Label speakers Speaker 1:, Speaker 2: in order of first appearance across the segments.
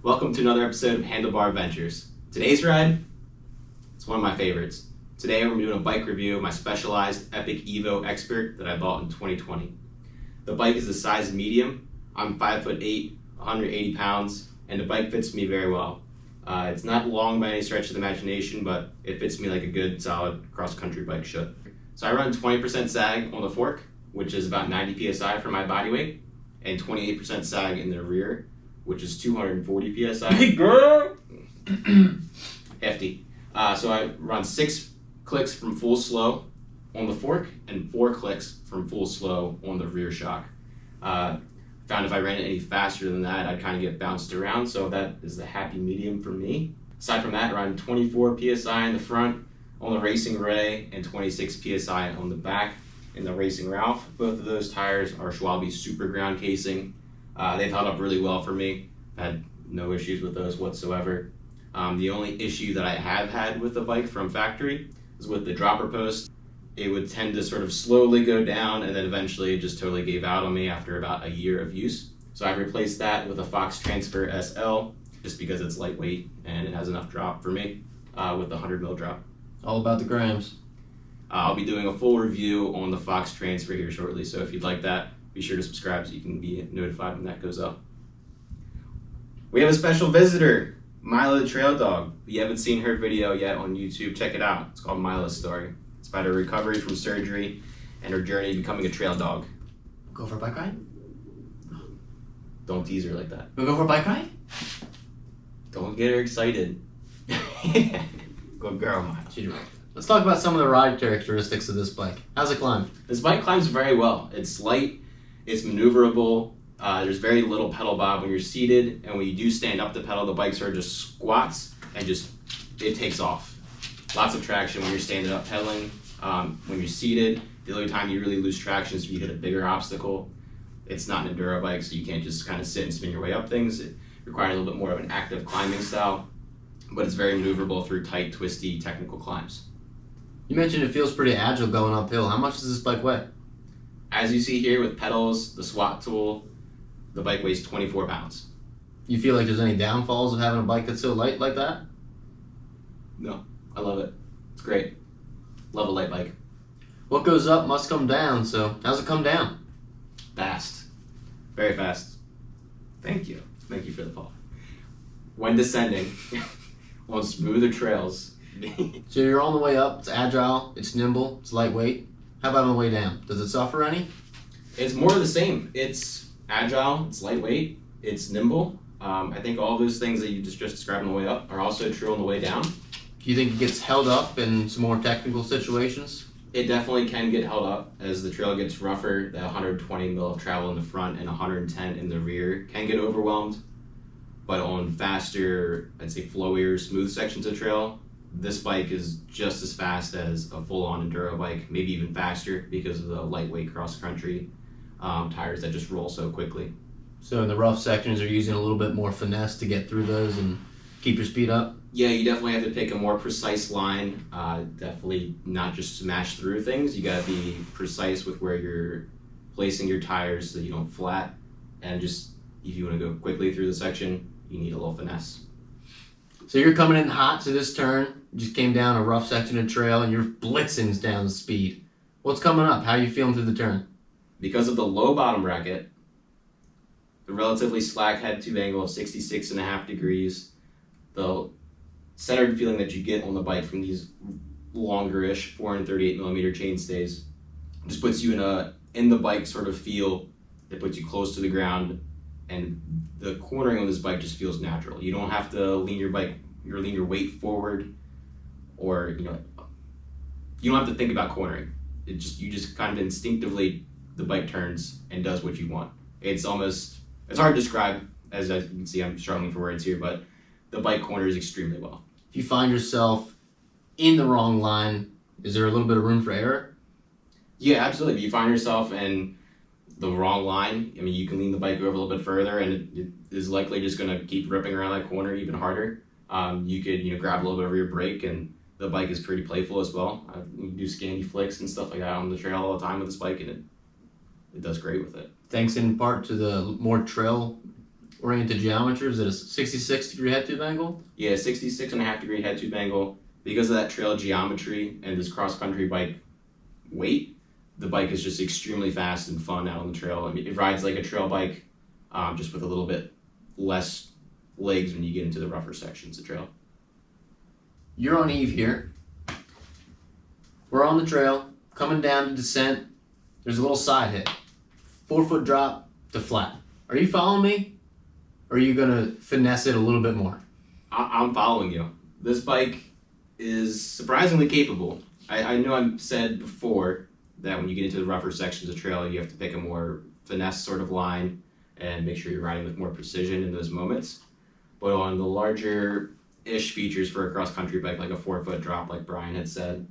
Speaker 1: Welcome to another episode of Handlebar Adventures. Today's ride, it's one of my favorites. Today we're doing a bike review of my Specialized Epic Evo Expert that I bought in 2020. The bike is a size medium. I'm 5'8", 180 pounds, and the bike fits me very well. It's not long by any stretch of the imagination, but it fits me like a good, solid cross-country bike should. So I run 20% sag on the fork, which is about 90 psi for my body weight, and 28% sag in the rear, which is 240 psi.
Speaker 2: Big girl!
Speaker 1: Hefty. So I run 6 clicks from full slow on the fork and 4 clicks from full slow on the rear shock. Found if I ran it any faster than that, I'd kind of get bounced around, so that is the happy medium for me. Aside from that, I run 24 psi in the front on the Racing Ray and 26 psi on the back in the Racing Ralph. Both of those tires are Schwalbe Super Ground casing. They've held up really well for me. I had no issues with those whatsoever. The only issue that I have had with the bike from factory is with the dropper post. It would tend to sort of slowly go down, and then eventually it just totally gave out on me after about a year of use. So I replaced that with a Fox Transfer SL just because it's lightweight and it has enough drop for me with the 100 mil drop.
Speaker 2: All about the grams.
Speaker 1: I'll be doing a full review on the Fox Transfer here shortly, so if you'd like that, be sure to subscribe so you can be notified when that goes up. We have a special visitor, Mila the Trail Dog. If you haven't seen her video yet on YouTube, check it out. It's called Mila's Story. It's about her recovery from surgery and her journey to becoming a trail dog.
Speaker 2: Go for a bike ride?
Speaker 1: Don't tease her like that.
Speaker 2: We'll go for a bike ride?
Speaker 1: Don't get her excited. Good girl, Mila.
Speaker 2: She's right. Let's talk about some of the ride characteristics of this bike. How's it climb?
Speaker 1: This bike climbs very well. It's light, it's maneuverable. There's very little pedal bob when you're seated, and when you do stand up to pedal, the bike sort of just squats and it takes off. Lots of traction when you're standing up pedaling. When you're seated, the only time you really lose traction is if you hit a bigger obstacle. It's not an enduro bike, so you can't just kind of sit and spin your way up things. It requires a little bit more of an active climbing style, but it's very maneuverable through tight, twisty, technical climbs.
Speaker 2: You mentioned it feels pretty agile going uphill. How much does this bike weigh?
Speaker 1: As you see here with pedals, the SWAT tool, the bike weighs 24 pounds.
Speaker 2: You feel like there's any downfalls of having a bike that's so light like that?
Speaker 1: No, I love it. It's great. Love a light bike.
Speaker 2: What goes up must come down, so how's it come down?
Speaker 1: Fast. Very fast. Thank you. Thank you for the call. When descending on smoother trails.
Speaker 2: So you're on the way up, it's agile, it's nimble, it's lightweight. How about on the way down? Does it suffer any?
Speaker 1: It's more of the same. It's agile, it's lightweight, it's nimble. I think all those things that you just described on the way up are also true on the way down.
Speaker 2: Do you think it gets held up in some more technical situations?
Speaker 1: It definitely can get held up as the trail gets rougher. The 120 mil of travel in the front and 110 in the rear can get overwhelmed. But on faster, I'd say flowier, smooth sections of trail, this bike is just as fast as a full-on enduro bike, maybe even faster because of the lightweight cross-country tires that just roll so quickly.
Speaker 2: So in the rough sections, you're using a little bit more finesse to get through those and keep your speed up?
Speaker 1: Yeah, you definitely have to pick a more precise line. Definitely not just smash through things. You got to be precise with where you're placing your tires so you don't flat. And just if you want to go quickly through the section, you need a little finesse.
Speaker 2: So you're coming in hot to this turn, you just came down a rough section of trail and you're blitzing down the speed. What's coming up? How are you feeling through the turn?
Speaker 1: Because of the low bottom bracket, the relatively slack head tube angle of 66.5 degrees, the centered feeling that you get on the bike from these longer-ish 438 millimeter chainstays just puts you in the bike sort of feel that puts you close to the ground, and the cornering on this bike just feels natural. You don't have to lean your weight forward, or you don't have to think about cornering. You just kind of instinctively, the bike turns and does what you want. It's hard to describe, as you can see I'm struggling for words here, but the bike corners extremely well.
Speaker 2: If you find yourself in the wrong line, is there a little bit of room for error?
Speaker 1: Yeah, absolutely. If you find yourself in the wrong line, I mean, you can lean the bike over a little bit further, and it is likely just going to keep ripping around that corner even harder. You could grab a little bit of your brake, and the bike is pretty playful as well. You can do scandy flicks and stuff like that on the trail all the time with this bike, and it does great with it.
Speaker 2: Thanks in part to the more trail oriented geometry? Is it a 66-degree head tube angle?
Speaker 1: Yeah, 66.5-degree head tube angle. Because of that trail geometry and this cross-country bike weight, the bike is just extremely fast and fun out on the trail. I mean, it rides like a trail bike, just with a little bit less legs when you get into the rougher sections of trail.
Speaker 2: You're on Eve here. We're on the trail, coming down to descent. There's a little side hit. 4-foot drop to flat. Are you following me? Or are you gonna finesse it a little bit more?
Speaker 1: I'm following you. This bike is surprisingly capable. I know I've said before that when you get into the rougher sections of trail, you have to pick a more finesse sort of line and make sure you're riding with more precision in those moments. But on the larger-ish features for a cross-country bike, like a 4-foot drop, like Brian had said,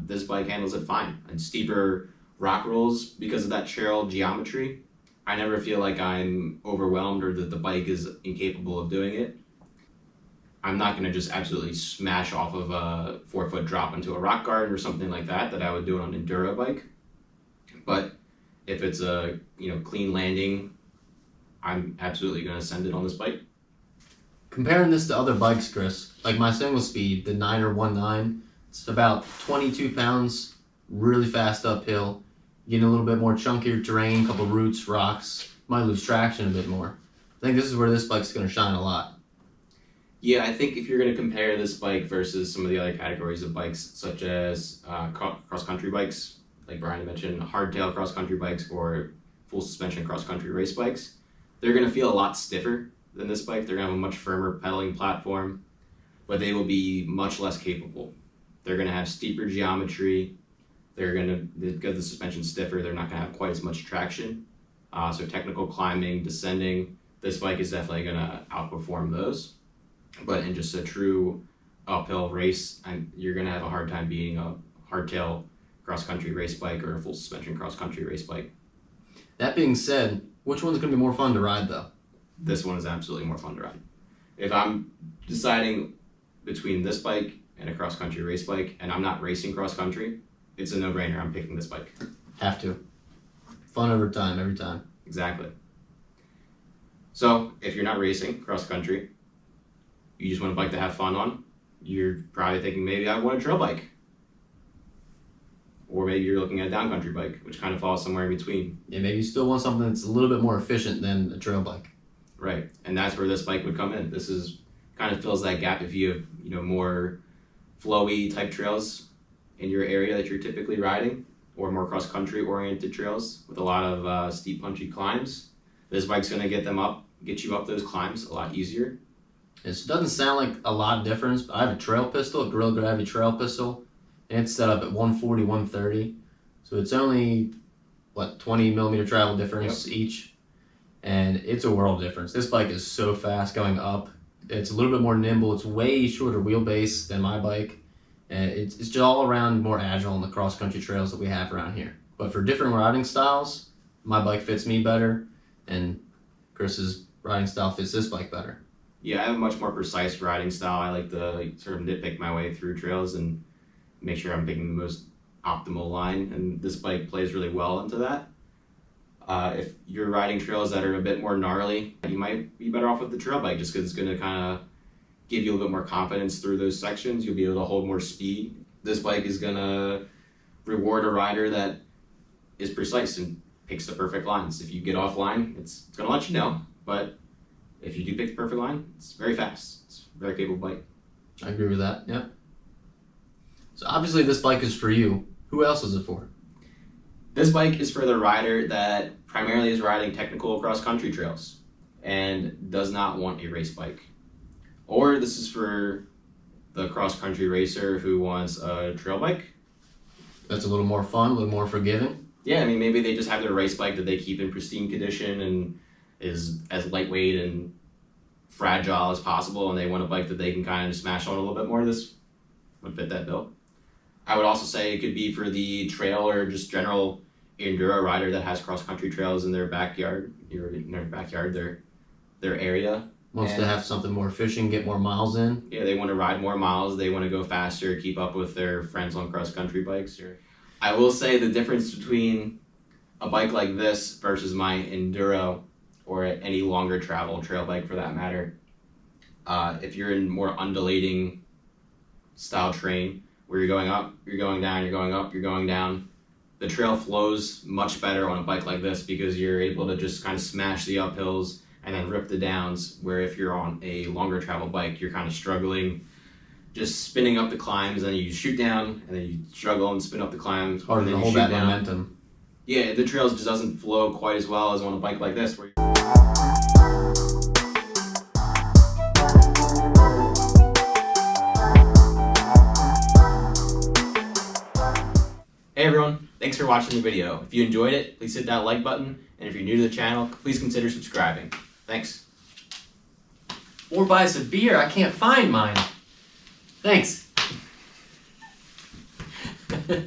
Speaker 1: this bike handles it fine. And steeper rock rolls, because of that trail geometry, I never feel like I'm overwhelmed or that the bike is incapable of doing it. I'm not going to just absolutely smash off of a 4-foot drop into a rock garden or something like that I would do on an enduro bike. But if it's a clean landing, I'm absolutely going to send it on this bike.
Speaker 2: Comparing this to other bikes, Chris, like my single speed, the 9er 19, it's about 22 pounds, really fast uphill, getting a little bit more chunkier terrain, couple roots, rocks, might lose traction a bit more. I think this is where this bike's going to shine a lot.
Speaker 1: Yeah, I think if you're going to compare this bike versus some of the other categories of bikes, such as cross-country bikes, like Brian mentioned, hardtail cross-country bikes or full suspension cross-country race bikes, they're going to feel a lot stiffer than this bike. They're going to have a much firmer pedaling platform, but they will be much less capable. They're going to have steeper geometry. Because the suspension's stiffer, they're not going to have quite as much traction. So technical climbing, descending, this bike is definitely going to outperform those. But in just a true uphill race, you're going to have a hard time beating a hardtail cross-country race bike or a full suspension cross-country race bike.
Speaker 2: That being said, which one's going to be more fun to ride, though?
Speaker 1: This one is absolutely more fun to ride. If I'm deciding between this bike and a cross-country race bike, and I'm not racing cross-country, it's a no-brainer. I'm picking this bike.
Speaker 2: Have to. Fun over time, every time.
Speaker 1: Exactly. So, if you're not racing cross-country, you just want a bike to have fun on, you're probably thinking maybe I want a trail bike. Or maybe you're looking at a downcountry bike, which kind of falls somewhere in between.
Speaker 2: Yeah, maybe you still want something that's a little bit more efficient than a trail bike.
Speaker 1: Right, and that's where this bike would come in. This is kind of fills that gap if you have more flowy type trails in your area that you're typically riding, or more cross-country oriented trails with a lot of steep, punchy climbs. This bike's going to get you up those climbs a lot easier.
Speaker 2: It doesn't sound like a lot of difference, but I have a trail pistol, a Gorilla Gravity trail pistol, and it's set up at 140, 130. So it's only, 20 millimeter travel difference each. And it's a world difference. This bike is so fast going up. It's a little bit more nimble. It's way shorter wheelbase than my bike. And it's just all around more agile on the cross-country trails that we have around here. But for different riding styles, my bike fits me better, and Chris's riding style fits this bike better.
Speaker 1: Yeah, I have a much more precise riding style. I like to sort of nitpick my way through trails and make sure I'm picking the most optimal line, and this bike plays really well into that. If you're riding trails that are a bit more gnarly, you might be better off with the trail bike just because it's going to kind of give you a little bit more confidence through those sections. You'll be able to hold more speed. This bike is going to reward a rider that is precise and picks the perfect lines. If you get off line, it's going to let you know, but if you do pick the perfect line, it's very fast. It's a very capable bike.
Speaker 2: I agree with that, yeah. So obviously this bike is for you. Who else is it for?
Speaker 1: This bike is for the rider that primarily is riding technical cross-country trails and does not want a race bike. Or this is for the cross-country racer who wants a trail bike.
Speaker 2: That's a little more fun, a little more forgiving.
Speaker 1: Yeah, I mean, maybe they just have their race bike that they keep in pristine condition and is as lightweight and fragile as possible, and they want a bike that they can kind of just smash on a little bit more. This would fit that bill. I would also say it could be for the trail or just general enduro rider that has cross-country trails in their backyard, their area.
Speaker 2: Wants to have something more efficient, get more miles in.
Speaker 1: Yeah, they want to ride more miles. They want to go faster, keep up with their friends on cross-country bikes. I will say the difference between a bike like this versus my enduro or any longer travel trail bike for that matter. If you're in more undulating style terrain where you're going up, you're going down, you're going up, you're going down, the trail flows much better on a bike like this because you're able to just kind of smash the uphills and then rip the downs, where if you're on a longer travel bike, you're kind of struggling, just spinning up the climbs, and then you shoot down, and then you struggle and spin up the climbs.
Speaker 2: Harder to hold that momentum.
Speaker 1: Yeah, the trail just doesn't flow quite as well as on a bike like this. Hey everyone, thanks for watching the video. If you enjoyed it, please hit that like button, and if you're new to the channel, please consider subscribing. Thanks.
Speaker 2: Or buy us a beer, I can't find mine. Thanks.